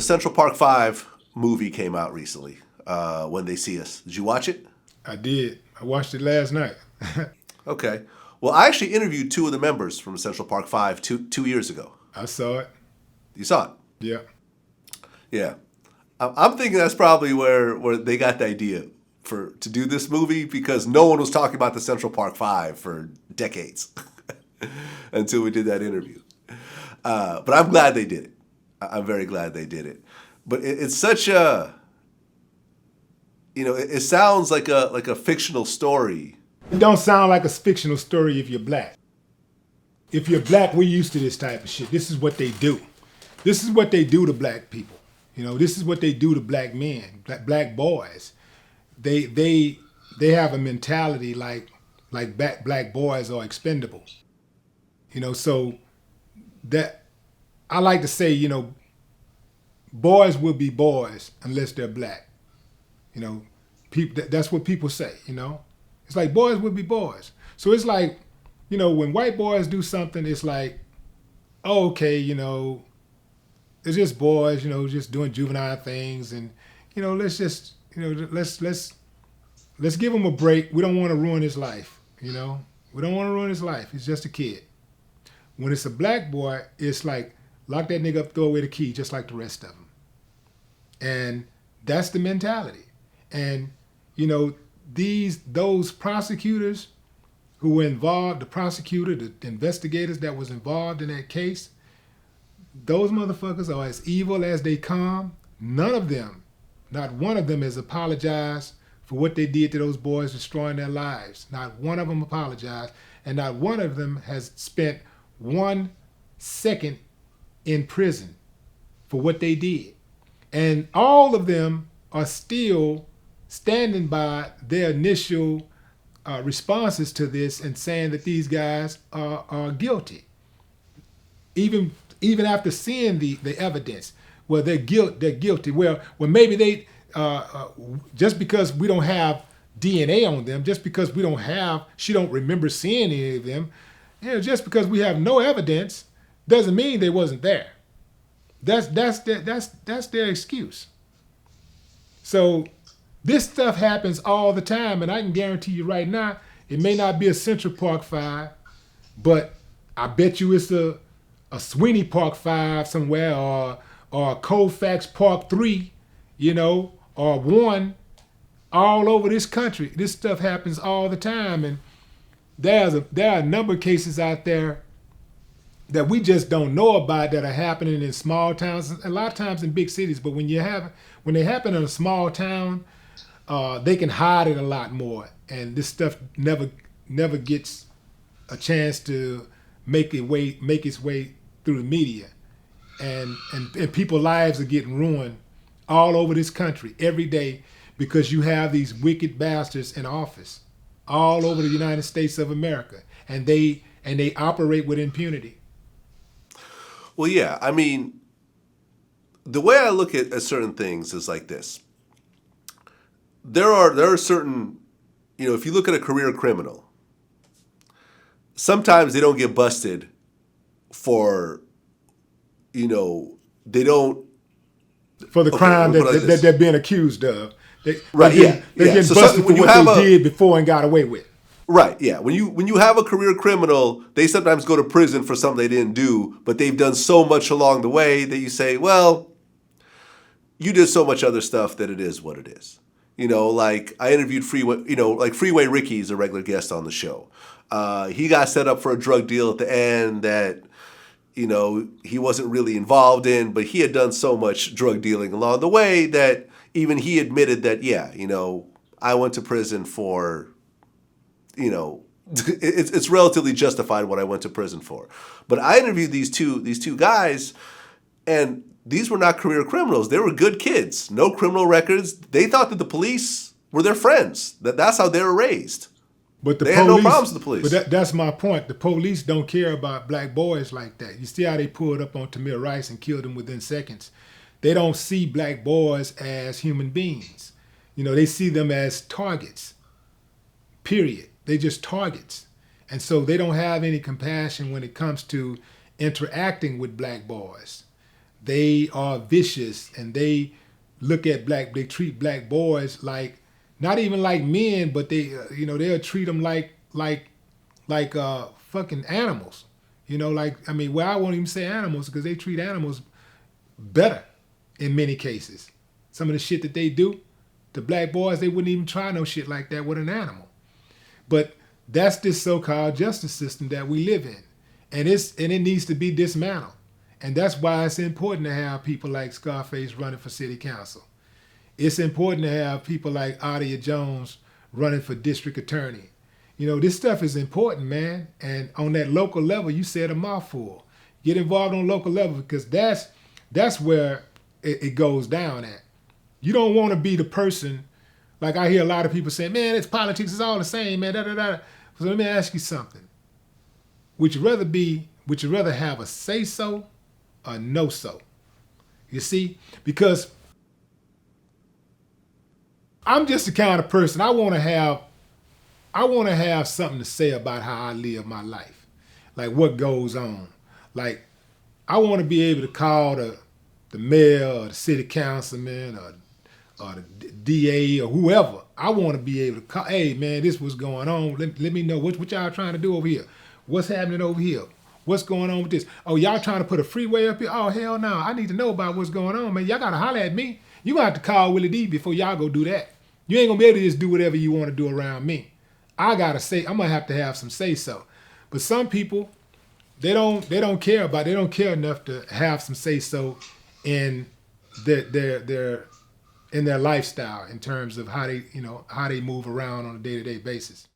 The Central Park 5 movie came out recently, When They See Us. Did you watch it? I did. I watched it last night. Okay. Well, I actually interviewed two of the members from Central Park 5 two years ago. I saw it. You saw it? Yeah. Yeah. I'm thinking that's probably where they got the idea to do this movie, because no one was talking about the Central Park 5 for decades until we did that interview. But I'm glad they did it. I'm very glad they did it. But it's such a, it sounds like a fictional story. It don't sound like a fictional story if you're black. If you're black, we're used to this type of shit. This is what they do. This is what they do to black people. This is what they do to black men, black boys. They have a mentality like black boys are expendable. So that I like to say, boys will be boys unless they're black. People, that's what people say. It's like boys will be boys. So it's like, when white boys do something, it's like, oh, okay, it's just boys, just doing juvenile things, and let's just, let's give him a break. We don't want to ruin his life. We don't want to ruin his life. He's just a kid. When it's a black boy, it's like lock that nigga up, throw away the key, just like the rest of them. And that's the mentality. And those prosecutors who were involved, the prosecutor, the investigators that was involved in that case, those motherfuckers are as evil as they come. None of them, not one of them, has apologized for what they did to those boys, destroying their lives. Not one of them apologized, and not one of them has spent 1 second in prison for what they did. And all of them are still standing by their initial responses to this and saying that these guys are guilty. Even after seeing the evidence, well, they're guilty. Well, maybe they just because we don't have DNA on them, just because she don't remember seeing any of them, just because we have no evidence doesn't mean they wasn't there. That's their excuse. So this stuff happens all the time, and I can guarantee you right now, it may not be a Central Park 5, but I bet you it's a Sweeney Park 5 somewhere, or a Colfax Park 3, or 1, all over this country. This stuff happens all the time, and there are a number of cases out there that we just don't know about that are happening in small towns, a lot of times in big cities. But when they happen in a small town, they can hide it a lot more, and this stuff never gets a chance to make its way through the media, and people's lives are getting ruined all over this country every day because you have these wicked bastards in office all over the United States of America, and they operate with impunity. Well, yeah, I mean, the way I look at certain things is like this. There are certain, if you look at a career criminal, sometimes they don't get busted for, they don't. For the crime that they're being accused of. They're getting So busted for what they did before and got away with. Right, yeah. When you have a career criminal, they sometimes go to prison for something they didn't do, but they've done so much along the way that you say, well, you did so much other stuff that it is what it is. Like I interviewed Freeway Ricky's a regular guest on the show. He got set up for a drug deal at the end that, he wasn't really involved in, but he had done so much drug dealing along the way that even he admitted that, yeah, I went to prison for, it's relatively justified what I went to prison for. But I interviewed these two guys, and these were not career criminals. They were good kids, no criminal records. They thought that the police were their friends. That's how they were raised. But they had no problems with the police. But that's my point. The police don't care about black boys like that. You see how they pulled up on Tamir Rice and killed him within seconds. They don't see black boys as human beings. They see them as targets, period. They just targets. And so they don't have any compassion when it comes to interacting with black boys. they are vicious, and they they treat black boys like, not even like men, but they, they'll treat them like fucking animals. I mean, well, I won't even say animals, because they treat animals better in many cases. Some of the shit that they do to black boys, they wouldn't even try no shit like that with an animal. But that's this so-called justice system that we live in. And it needs to be dismantled. And that's why it's important to have people like Scarface running for city council. It's important to have people like Adia Jones running for district attorney. This stuff is important, man. And on that local level, you said a mouthful. Get involved on local level, because that's where it goes down at. You don't want to be the person, like I hear a lot of people say, man, it's politics, it's all the same, man, da da da. So let me ask you something. Would you rather have a say-so or no-so? You see? Because I'm just the kind of person, I want to have something to say about how I live my life. Like what goes on. Like, I want to be able to call the mayor or the city councilman or the DA or whoever. I want to be able to call, hey man, this was going on. Let me know what y'all trying to do over here. What's happening over here? What's going on with this? Oh, y'all trying to put a freeway up here? Oh, hell no. I need to know about what's going on, man. Y'all got to holler at me. You going to have to call Willie D before y'all go do that. You ain't going to be able to just do whatever you want to do around me. I got to say, I'm going to have some say-so. But some people, they don't care enough to have some say-so in their lifestyle, in terms of how they move around on a day-to-day basis.